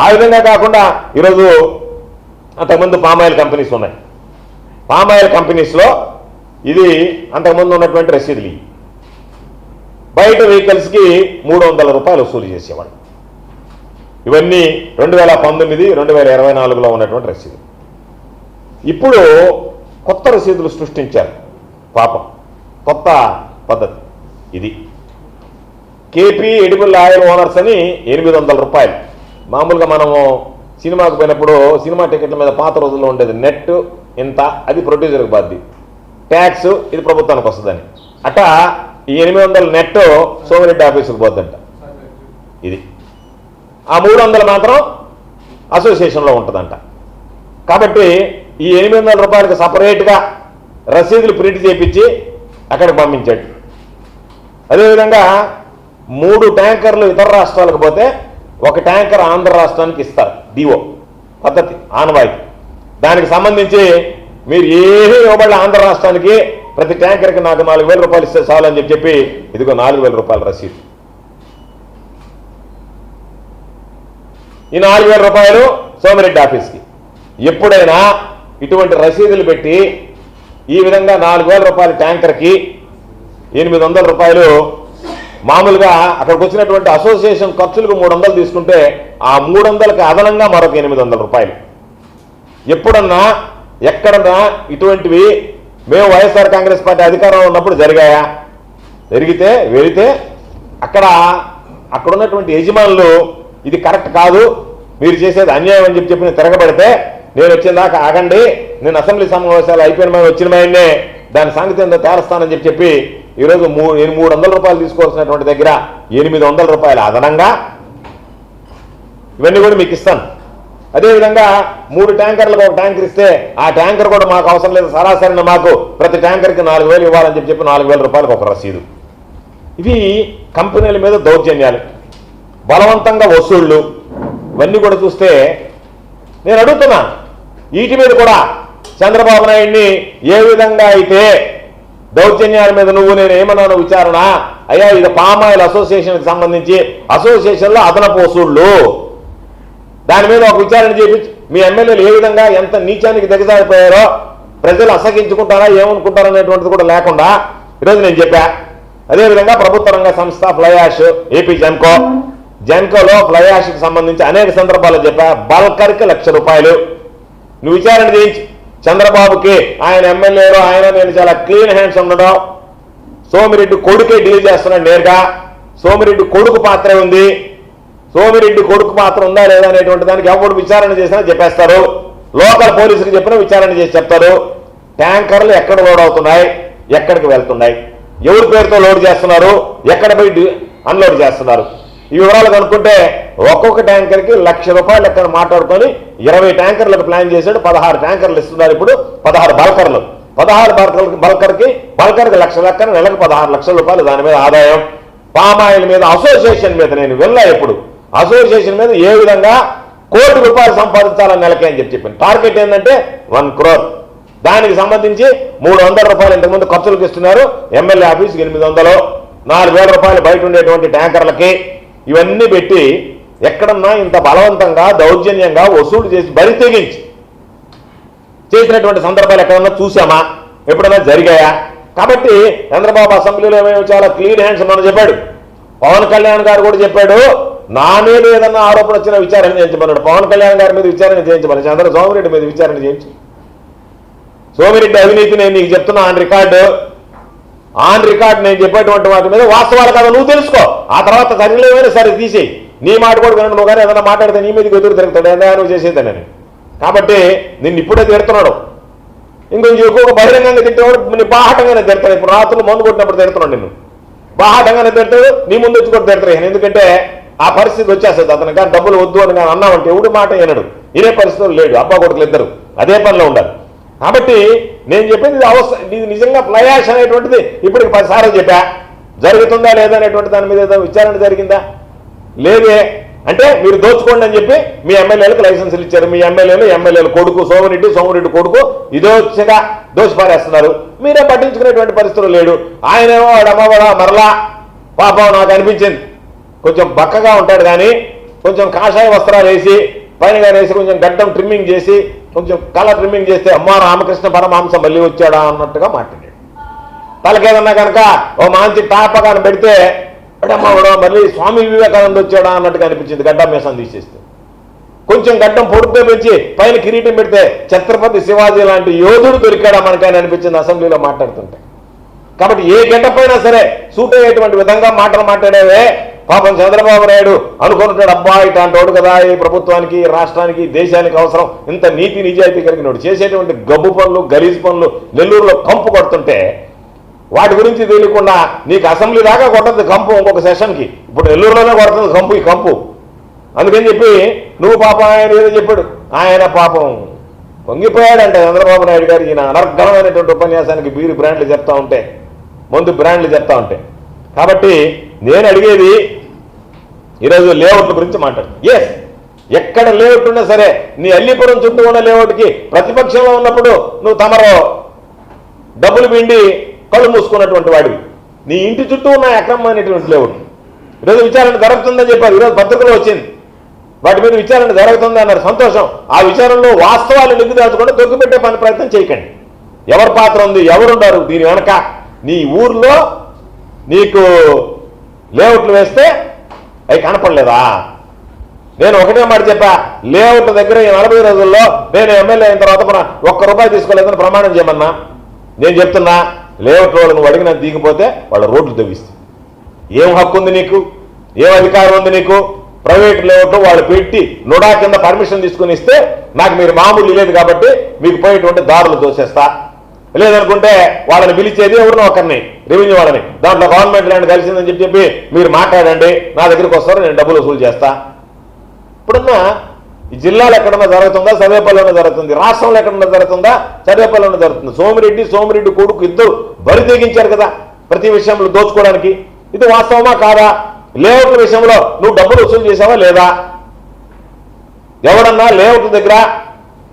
ఆ విధంగా కాకుండా ఈరోజు అంతకుముందు పామాయిల్ కంపెనీస్ ఉన్నాయి. పామాయిల్ కంపెనీస్లో ఇది అంతకుముందు ఉన్నటువంటి రసీదులు. బయట వెహికల్స్కి 300 రూపాయలు వసూలు చేసేవాళ్ళు. ఇవన్నీ 2019, 2024లో ఉన్నటువంటి రసీదులు. ఇప్పుడు కొత్త రసీదులు సృష్టించారు. పాపం కొత్త పద్ధతి ఇది. కేపీ ఎడిబుల్ ఆయిల్ ఓనర్స్ అని 800 రూపాయలు. మామూలుగా మనము సినిమాకు పోయినప్పుడు సినిమా టికెట్ల మీద పాత రోజుల్లో ఉండేది నెట్ ఇంత, అది ప్రొడ్యూసర్కి బాధ్యత, ట్యాక్స్ ఇది ప్రభుత్వానికి వస్తుందని. అట్ట ఈ 800 నెట్ సోమిరెడ్డి ఆఫీసుకు పోద్దంట. ఇది ఆ 300 మాత్రం అసోసియేషన్లో ఉంటుందంట. కాబట్టి ఈ 800 రూపాయలకి సపరేట్గా రసీదులు ప్రింట్ చేయించి అక్కడికి పంపించాడు. అదేవిధంగా 3 ట్యాంకర్లు ఇతర రాష్ట్రాలకు పోతే 1 ట్యాంకర్ ఆంధ్ర రాష్ట్రానికి ఇస్తారు. డిఓ పద్ధతి ఆనవాయితీ. దానికి సంబంధించి మీరు ఏమీ ఇవ్వబడి ఆంధ్ర రాష్ట్రానికి ప్రతి ట్యాంకర్కి నాకు 4,000 రూపాయలు ఇస్తే చాలు అని చెప్పి ఇదిగో 4,000 రూపాయల రసీదు. ఈ 4,000 రూపాయలు సోమిరెడ్డి ఆఫీస్కి. ఎప్పుడైనా ఇటువంటి రసీదులు పెట్టి ఈ విధంగా 4,000 రూపాయల ట్యాంకర్కి 800 రూపాయలు మామూలుగా అక్కడికి వచ్చినటువంటి అసోసియేషన్ ఖర్చులకు 300 తీసుకుంటే ఆ 300కి అదనంగా మరొక 800 రూపాయలు. ఎప్పుడన్నా ఎక్కడన్నా ఇటువంటివి మేము వైఎస్ఆర్ కాంగ్రెస్ పార్టీ అధికారంలో ఉన్నప్పుడు జరిగాయా? జరిగితే వెళితే అక్కడ ఉన్నటువంటి యజమానులు ఇది కరెక్ట్ కాదు, మీరు చేసేది అన్యాయం అని చెప్పి తిరగబడితే నేను వచ్చిన దాకా ఆగండి, నేను అసెంబ్లీ సమావేశాలు అయిపోయిన వచ్చిన మైనే దాని సంగతి ఏందో తేలుస్తానని చెప్పి ఈరోజు 300 రూపాయలు తీసుకోవాల్సినటువంటి దగ్గర 800 రూపాయలు అదనంగా ఇవన్నీ కూడా మీకు ఇస్తాను. అదేవిధంగా 3 ట్యాంకర్లకు 1 ట్యాంకర్ ఇస్తే ఆ ట్యాంకర్ కూడా మాకు అవసరం లేదు, సరాసరిన మాకు ప్రతి ట్యాంకర్కి 4,000 ఇవ్వాలని చెప్పి 4,000 రూపాయలకు ఒక రసీదు. ఇవి కంపెనీల మీద దౌర్జన్యాలు, బలవంతంగా వసూళ్లు, ఇవన్నీ కూడా చూస్తే నేను అడుగుతున్నా, వీటి మీద కూడా చంద్రబాబు నాయుడిని ఏ విధంగా అయితే దౌర్జన్యాల మీద నేను ఏమన్నాను విచారణ, అయ్యా ఇది పామాయిల్ అసోసియేషన్కి సంబంధించి అసోసియేషన్లో అదనపు వసూళ్లు, దాని మీద ఒక విచారణ చేయించి మీ ఎమ్మెల్యేలు ఏ విధంగా ఎంత నీచానికి దిగజారిపోయారో ప్రజలు అసహించుకుంటారా ఏమనుకుంటారా అనేటువంటిది కూడా లేకుండా ఈరోజు నేను చెప్పా. అదేవిధంగా ప్రభుత్వ రంగ సంస్థ ఫ్లై యాష్ ఏపీ జెన్కోలో ఫ్లై యాష్కి సంబంధించి అనేక సందర్భాల్లో చెప్పా, బల్కర్కి 1,00,000 రూపాయలు నువ్వు విచారణ చేయించి చంద్రబాబుకి ఆయన ఎమ్మెల్యేలు ఆయన నేను చాలా క్లీన్ హ్యాండ్స్ ఉండడం, సోమిరెడ్డి కొడుకే డీల్ చేస్తున్నాడు నేరుగా, సోమిరెడ్డి కొడుకు పాత్ర ఉంది, సోమిరెడ్డి కొడుకు పాత్ర ఉందా లేదా అనేటువంటి దానికి ఎవరు విచారణ చేసినా చెప్పేస్తారు. లోకల్ పోలీసులకు చెప్పినా విచారణ చేసి చెప్తారు. ట్యాంకర్లు ఎక్కడ లోడ్ అవుతున్నాయి, ఎక్కడికి వెళ్తున్నాయి, ఎవరి పేరుతో లోడ్ చేస్తున్నారు, ఎక్కడ పోయి అన్లోడ్ చేస్తున్నారు, ఈ వివరాలు కనుక్కుంటే ఒక్కొక్క ట్యాంకర్కి 1,00,000 రూపాయలు లెక్కన మాట్లాడుకొని 20 ట్యాంకర్లకు ప్లాన్ చేశాడు. 16 ట్యాంకర్లు ఇస్తున్నారు. ఇప్పుడు 16 బల్కర్లు, 16 బల్కర్కి 1,00,000 లెక్కన నెలకు 16 లక్షల రూపాయలు దాని మీద ఆదాయం. పామాయిల్ మీద అసోసియేషన్ మీద నేను వెళ్ళా, ఎప్పుడు అసోసియేషన్ మీద ఏ విధంగా ₹1 కోటి సంపాదించాలని నెలకి అని చెప్పాను. టార్గెట్ ఏంటంటే 1 crore. దానికి సంబంధించి 300 రూపాయలు ఇంతకుముందు ఖర్చులకు ఇస్తున్నారు. ఎమ్మెల్యే ఆఫీస్కి 800, 4,000 రూపాయలు బయట ఉండేటువంటి ట్యాంకర్లకి ఇవన్నీ పెట్టి ఎక్కడన్నా ఇంత బలవంతంగా దౌర్జన్యంగా వసూలు చేసి బరి తెగించి చేసినటువంటి సందర్భాలు ఎక్కడన్నా చూసామా, ఎప్పుడన్నా జరిగాయా? కాబట్టి చంద్రబాబు అసెంబ్లీలో ఏమేమి చాలా క్లీన్ హ్యాండ్స్ మనం చెప్పాడు. పవన్ కళ్యాణ్ గారు కూడా చెప్పాడు, నా మీద ఏదన్నా ఆరోపణ వచ్చినా విచారణ చేయించమన్నాడు. పవన్ కళ్యాణ్ గారి మీద విచారణ చేయించమని సోమిరెడ్డి మీద విచారణ చేయించు. సోమిరెడ్డి అవినీతి నేను నీకు చెప్తున్నా ఆన్ రికార్డ్ నేను చెప్పేటువంటి వాటి మీద వాస్తవాలు కదా నువ్వు తెలుసుకో. ఆ తర్వాత సరిలేమైనా సరే తీసేయి. నీ మాట కూడా వినడు, నువ్వు కానీ ఏదైనా మాట్లాడితే నీ మీదకి ఎదురు తిరుగుతాడు, ఏదైనా నువ్వు చేసేదానని. కాబట్టి నిన్ను ఇప్పుడే తిడుతున్నాడు. ఇంకొంచెం ఎక్కువగా బహిరంగంగా తిట్టేవాడు నీ బాహటంగానే తిడతాడు. ఇప్పుడు రాత్రులు మందు కొట్టినప్పుడు తిడుతున్నాడు, నిన్ను బాహటంగానే తిడతాడు, నీ ముందు వచ్చి కూడా తిడతాడు. ఎందుకంటే ఆ పరిస్థితి వచ్చేస్తుంది అతను. కానీ డబ్బులు వద్దు అని కానీ అన్నామంటే ఎవడి మాట వినడు. ఇదే పరిస్థితులు లేడు. అబ్బా కొడుకులు ఇద్దరు అదే పనిలో ఉండాలి. కాబట్టి నేను చెప్పేది ఇది నిజంగా ఫ్లై యాష్ అనేటువంటిది ఇప్పటికి 10 సార్లు చెప్పా. జరుగుతుందా లేదా అనేటువంటి దాని మీద ఏదో విచారణ జరిగిందా? లేదే. అంటే మీరు దోచుకోండి అని చెప్పి మీ ఎమ్మెల్యేలకు లైసెన్సులు ఇచ్చారు. మీ ఎమ్మెల్యేలు కొడుకు సోమిరెడ్డి కొడుకు ఇదోగా దోషిపారేస్తున్నారు. మీరే పట్టించుకునేటువంటి పరిస్థితులు లేడు. ఆయనేమో మరలా పాపం నాకు అనిపించింది కొంచెం బక్కగా ఉంటాడు, కానీ కొంచెం కాషాయ వస్త్రాలు వేసి పైన వేసి కొంచెం గడ్డం ట్రిమ్మింగ్ చేసి కొంచెం కలర్ ట్రిమ్మింగ్ చేస్తే అమ్మా రామకృష్ణ పరమహంస మళ్ళీ వచ్చాడా అన్నట్టుగా మాట్లాడాడు. తలకేదన్నా కనుక ఓ మంచి టాపగాను పెడితే అమ్మా మళ్ళీ స్వామి వివేకానంద వచ్చాడా అన్నట్టుగా అనిపించింది గడ్డం మీసం తీసేస్తే. కొంచెం గడ్డం పొడుగ్గా పెంచి పైన కిరీటం పెడితే ఛత్రపతి శివాజీ లాంటి యోధుడు దొరికాడా మనకని అనిపించింది అసెంబ్లీలో మాట్లాడుతుంటే. కాబట్టి ఏ గడ్డపైనా సరే సూట్ అయ్యేటువంటి విధంగా మాటలు మాట్లాడేవే పాపం చంద్రబాబు నాయుడు అనుకుంటాడు, అబ్బా ఇట్లాంటి కదా ఈ ప్రభుత్వానికి రాష్ట్రానికి దేశానికి అవసరం, ఇంత నీతి నిజాయితీ కలిగినోడు చేసేటువంటి గబ్బు పనులు గలీజ్ పనులు నెల్లూరులో కంపు కొడుతుంటే వాటి గురించి తెలియకుండా నీకు అసెంబ్లీ దాకా కొట్టదు కంపు ఇంకొక సెషన్కి. ఇప్పుడు నెల్లూరులోనే కొడుతుంది కంపు ఈ కంపు. అందుకని చెప్పి నువ్వు పాపం ఆయన ఏదో చెప్పాడు, ఆయన పాపం వంగిపోయాడంటే చంద్రబాబు నాయుడు గారు ఈయన అనర్గళమైనటువంటి ఉపన్యాసానికి బీరు బ్రాండ్లు చెప్తా ఉంటే ముందు బ్రాండ్లు చెప్తా ఉంటే. కాబట్టి నేను అడిగేది ఈరోజు లేఅవుట్ల గురించి మాట్లాడు. ఎస్, ఎక్కడ లేఅవుట్ ఉన్నా సరే నీ అల్లీపురం చుట్టూ ఉన్న లేఅవుట్కి ప్రతిపక్షంలో ఉన్నప్పుడు నువ్వు తమరు డబ్బులు పిండి కళ్ళు మూసుకున్నటువంటి వాడివి. నీ ఇంటి చుట్టూ ఉన్న అక్రమమైనటువంటి లేఅవుట్ ఈరోజు విచారణ జరుగుతుందని చెప్పారు. ఈరోజు పత్రికలో వచ్చింది వాటి మీద విచారణ జరుగుతుంది అన్నారు. సంతోషం. ఆ విచారణలో వాస్తవాలు నిగ్గుదాల్చకుండా దొరికిపెట్టే పని ప్రయత్నం చేయకండి. ఎవరి పాత్ర ఉంది, ఎవరున్నారు దీని వెనక? నీ ఊర్లో నీకు లేఅవుట్లు వేస్తే అవి కనపడలేదా? నేను ఒకటే మాట చెప్పా, లేఅవుట్ల దగ్గర ఈ 40 రోజుల్లో నేను ఎమ్మెల్యే అయిన తర్వాత ₹1 తీసుకోలేదని ప్రమాణం చేయమన్నా. నేను చెప్తున్నా, లేఅవుట్ వాళ్ళు నువ్వు అడిగిన దిగిపోతే వాళ్ళ రోడ్లు తవ్విస్తే ఏం హక్కు ఉంది నీకు? ఏం అధికారం ఉంది నీకు? ప్రైవేట్ లేఅవుట్ వాళ్ళు పెట్టి నుడా కింద పర్మిషన్ తీసుకుని ఇస్తే నాకు మీరు మామూలు లేదు కాబట్టి మీకు పోయేటువంటి దారులు దోసేస్తా. లేదనుకుంటే వాళ్ళని పిలిచేది ఎవరినో ఒకరిని, రెవెన్యూ వాళ్ళని, దాంట్లో గవర్నమెంట్ ల్యాండ్ కలిసిందని చెప్పి మీరు మాట్లాడండి, నా దగ్గరికి వస్తారు, నేను డబ్బులు వసూలు చేస్తా. ఇప్పుడున్నా ఈ జిల్లాలో ఎక్కడన్నా జరుగుతుందా? సర్వేపల్లిలోనే జరుగుతుంది. రాష్ట్రంలో ఎక్కడన్నా జరుగుతుందా? సర్వేపల్లిలోనే జరుగుతుంది. సోమిరెడ్డి కొడుకు ఇద్దరు బరి తెగించారు కదా ప్రతి విషయంలో దోచుకోవడానికి. ఇది వాస్తవమా కాదా? లేఅవుట్ల విషయంలో నువ్వు డబ్బులు వసూలు చేసావా లేదా? ఎవడన్నా లేఅవుట్ దగ్గర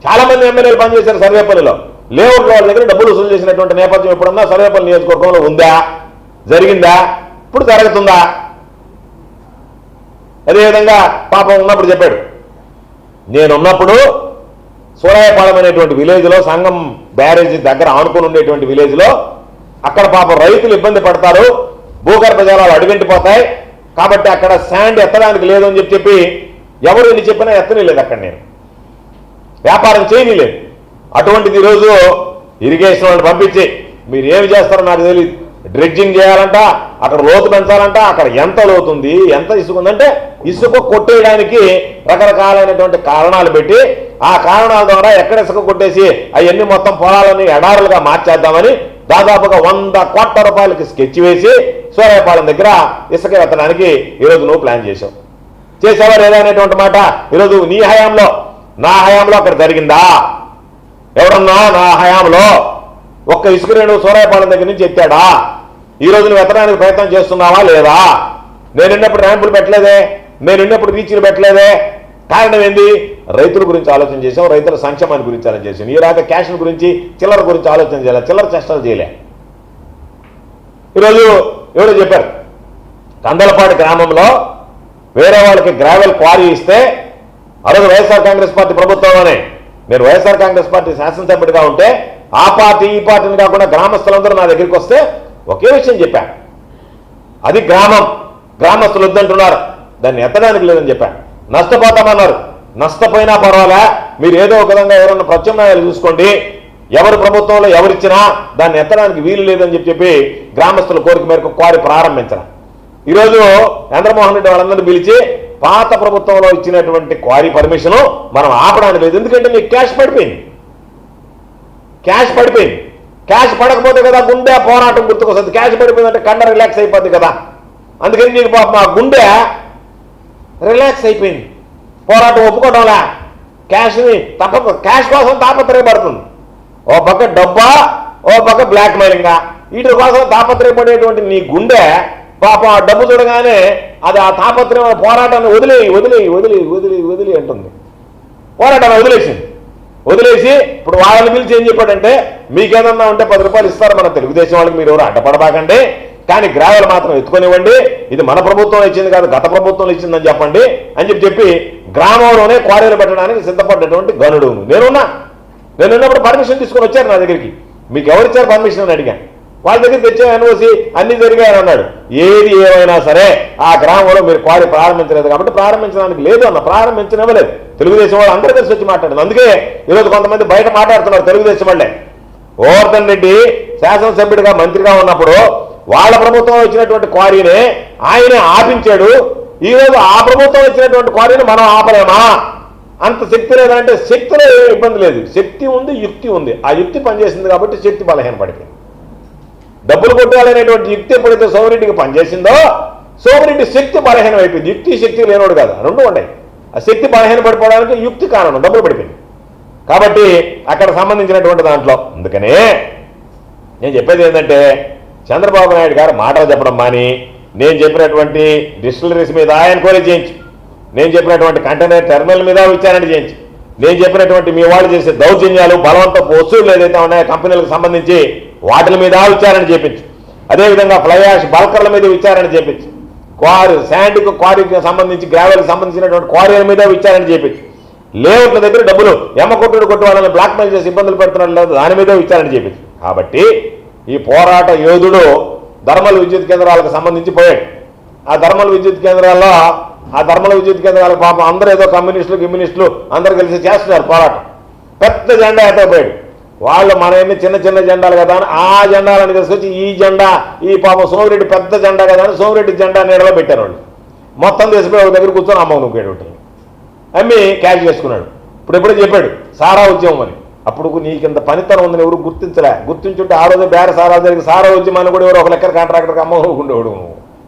చాలా మంది ఎమ్మెల్యేలు పనిచేశారు సర్వేపల్లిలో. లేఅవుట్ల వాళ్ళ దగ్గర డబ్బులు వసూలు చేసినటువంటి నేపథ్యం ఎప్పుడన్నా సర్వేపల్లి నియోజకవర్గంలో ఉందా? జరిగిందా? ఇప్పుడు జరుగుతుందా? అదేవిధంగా పాపం ఉన్నప్పుడు చెప్పాడు, నేనున్నప్పుడు సూరాయపాలెం అనేటువంటి విలేజ్లో సంగం బ్యారేజీ దగ్గర ఆనుకుని ఉండేటువంటి విలేజ్లో అక్కడ పాపం రైతులు ఇబ్బంది పడతారు, భూగర్భ జలాలు అడుగంటిపోతాయి కాబట్టి అక్కడ శాండ్ ఎత్తడానికి లేదు అని చెప్పి ఎవరు ఎన్ని చెప్పినా ఎత్తనే లేదు. అక్కడ నేను వ్యాపారం చేయలేదు. అటువంటిది ఈరోజు ఇరిగేషన్ వాళ్ళని పంపించి మీరు ఏమి చేస్తారో నాకు తెలియదు, డ్రెడ్జింగ్ చేయాలంట, అక్కడ లోతు పెంచాలంట. అక్కడ ఎంత లోతుంది, ఎంత ఇసుక ఉందంటే ఇసుక కొట్టేయడానికి రకరకాలైనటువంటి కారణాలు పెట్టి ఆ కారణాల ద్వారా ఎక్కడ ఇసుక కొట్టేసి అవన్నీ మొత్తం పొలాలని ఎడారులుగా మార్చేద్దామని దాదాపుగా ₹100 కోట్ల స్కెచ్ వేసి సూరాయపాలెం దగ్గర ఇసుక ఎత్తడానికి ఈరోజు నువ్వు ప్లాన్ చేసావు. చేసావా లేదా అనేటువంటి మాట ఈరోజు నీ హయాంలో, నా హయాంలో అక్కడ జరిగిందా? ఎవరన్నా నా హయాంలో ఒక్క ఇసుక రేణు సూరాయపాలెం దగ్గర నుంచి ఎత్తాడా? ఈరోజు నువ్వు ఎత్తడానికి ప్రయత్నం చేస్తున్నావా లేదా? నేనున్నప్పుడు ర్యాంపులు పెట్టలేదే, నేనున్నప్పుడు రీచ్లు పెట్టలేదే. కారణం ఏంది? రైతుల గురించి ఆలోచన చేసాం, రైతుల సంక్షేమాన్ని గురించి ఆలోచన చేసాం. ఈ రాక క్యాష్ గురించి చిల్లర గురించి ఆలోచన చేయలే, చిల్లర చేష్టలు చేయలే. ఈరోజు ఎవరో చెప్పారు, కందలపాడు గ్రామంలో వేరే వాళ్ళకి గ్రావెల్ క్వారీ ఇస్తే అరవై వైఎస్ఆర్ కాంగ్రెస్ పార్టీ ప్రభుత్వంలోనే నేను వైఎస్ఆర్ కాంగ్రెస్ పార్టీ శాసనసభ్యుడిగా ఉంటే ఆ పార్టీ ఈ పార్టీని కాకుండా గ్రామస్తులందరూ నా దగ్గరికి వస్తే ఒకే విషయం చెప్పాను, అది గ్రామస్తులు వద్దంటున్నారు, దాన్ని ఎత్తడానికి లేదని చెప్పాను. నష్టపోతామన్నారు, నష్టపోయినా పర్వాలే, మీరు ఏదో ఒక విధంగా ఎవరన్నా ప్రత్యామ్నాయాలు చూసుకోండి, ఎవరి ప్రభుత్వంలో ఎవరిచ్చినా దాన్ని ఎత్తడానికి వీలు లేదని చెప్పి గ్రామస్తుల కోరిక మేరకు క్వారీ ప్రారంభించడం. ఈరోజు చంద్రమోహన్ రెడ్డి వాళ్ళందరినీ పిలిచి పాత ప్రభుత్వంలో ఇచ్చినటువంటి క్వారీ పర్మిషను మనం ఆపడానికి లేదు, ఎందుకంటే మీకు క్యాష్ పడిపోయింది. క్యాష్ పడకపోతే కదా గుండె పోరాటం గుర్తుకొస్తుంది. క్యాష్ పడిపోయిందంటే కండ రిలాక్స్ అయిపోద్ది కదా. అందుకని నీకు మా గుండె రిలాక్స్ అయిపోయింది, పోరాటం ఒప్పుకోవడంలా. క్యాష్ కోసం తాపత్రయపడుతుంది. ఓ పక్క డబ్బా, ఓ పక్క బ్లాక్ మెయిలింగా, వీటి కోసం తాపత్రయపడేటువంటి నీ గుండె పాపం ఆ డబ్బు చూడగానే అది ఆ తాపత్రయం పోరాటాన్ని వదిలి అంటుంది. పోరాటాన్ని వదిలేసి ఇప్పుడు వాళ్ళని పిలిచి ఏం చెప్పాడంటే, మీకేదన్నా ఉంటే ₹10 ఇస్తారు మన తెలుగుదేశం వాళ్ళకి, మీరు ఎవరు అడ్డపడబాకండి, కానీ గ్రావెల్ మాత్రం ఎత్తుకొనివ్వండి, ఇది మన ప్రభుత్వం ఇచ్చింది కాదు గత ప్రభుత్వం ఇచ్చిందని చెప్పండి అని చెప్పి గ్రామంలోనే క్వారీలు పెట్టడానికి సిద్ధపడ్డటువంటి గనుడు. నేనున్నప్పుడు పర్మిషన్ తీసుకొని వచ్చారు నా దగ్గరికి. మీకు ఎవరిచ్చారు పర్మిషన్ అని అడిగాను. వాళ్ళ దగ్గర తెచ్చే ఎన్ఓసి అన్ని జరిగాయని అన్నాడు. ఏది ఏమైనా సరే ఆ గ్రామంలో మీరు క్వారీ ప్రారంభించలేదు కాబట్టి ప్రారంభించడానికి లేదు అన్న, ప్రారంభించనివ్వలేదు. తెలుగుదేశం వాళ్ళు అందరూ కలిసి వచ్చి మాట్లాడారు. అందుకే ఈరోజు కొంతమంది బయట మాట్లాడుతున్నారు తెలుగుదేశం వాళ్ళే. గోవర్ధన్ రెడ్డి శాసనసభ్యుడిగా మంత్రిగా ఉన్నప్పుడు వాళ్ళ ప్రభుత్వం వచ్చినటువంటి క్వారీని ఆయనే ఆపించాడు. ఈరోజు ఆ ప్రభుత్వం వచ్చినటువంటి క్వారీని మనం ఆపలేమా? అంత శక్తి లేదంటే శక్తిలో ఇబ్బంది లేదు, శక్తి ఉంది, యుక్తి ఉంది. ఆ యుక్తి పనిచేసింది కాబట్టి శక్తి బలహీనపడిపోయింది. డబ్బులు కొట్టాలనేటువంటి యుక్తి ఎప్పుడైతే సోమిరెడ్డికి పనిచేసిందో సోమిరెడ్డి శక్తి బలహీనం అయిపోయింది. యుక్తి శక్తి లేనోడు కాదు, రెండు ఉన్నాయి. ఆ శక్తి బలహీన పడిపోవడానికి యుక్తి కారణం, డబ్బులు పడిపోయింది కాబట్టి అక్కడ సంబంధించినటువంటి దాంట్లో. అందుకనే నేను చెప్పేది ఏంటంటే చంద్రబాబు నాయుడు గారు మాటలు చెప్పడం మాని నేను చెప్పినటువంటి డిస్టిలరీస్ మీద ఎంక్వైరీ చేయించి, నేను చెప్పినటువంటి కంటైనర్ టెర్మినల్ మీద విచారణ చేయించి, నేను చెప్పినటువంటి మీ వాళ్ళు చేసే దౌర్జన్యాలు బలవంతపు వసూళ్లు ఏదైతే ఉన్నాయో కంపెనీలకు సంబంధించి వాటి మీద విచారణ చేయించు, అదేవిధంగా ఫ్లై యాష్ బల్కర్ల మీద విచారణ చేయించు, శాండ్కు క్వారీకి సంబంధించి గ్రావెల్కి సంబంధించినటువంటి క్వారీల మీద విచారణ చేయించు, లేఅవుట్ల దగ్గర డబ్బులు ఎమ్మకొట్టుడు కొట్టు వాళ్ళని బ్లాక్మెయిల్ చేసి ఇబ్బందులు పెడుతున్నారు దాని మీద విచారణ చేయించు. కాబట్టి ఈ పోరాట యోధుడు ధర్మల్ విద్యుత్ కేంద్రాలకు సంబంధించి పోయాడు. ఆ ధర్మల్ విద్యుత్ కేంద్రాలకు పాపం అందరూ ఏదో కమ్యూనిస్టులు అందరూ కలిసి చేస్తున్నారు పోరాటం. పెద్ద జెండా ఎత్తపోయాడు. వాళ్ళు మన ఎన్ని చిన్న చిన్న జెండాలు కదా అని ఆ జెండాలను తీసుకొచ్చి ఈ జెండా ఈ పాపం సోమిరెడ్డి పెద్ద జెండా కదా అని సోమిరెడ్డి జెండా నీడలో పెట్టారు. వాళ్ళు మొత్తం తీసిపోయి ఒక దగ్గర కూర్చొని అమ్మ నువ్వు అమ్మి క్యాష్ చేసుకున్నాడు. ఇప్పుడు చెప్పాడు సారా ఉద్యమం అని. అప్పుడు నీకింత పనితనం ఉందని ఎవరు గుర్తించలే. గుర్తించుంటే ఆ రోజు బేర సారా జరిగి సారా ఉద్యమాన్ని కూడా ఎవరు ఒక లెక్కల కాంట్రాక్టర్కి అమ్మ ఉండేవాడు నువ్వు.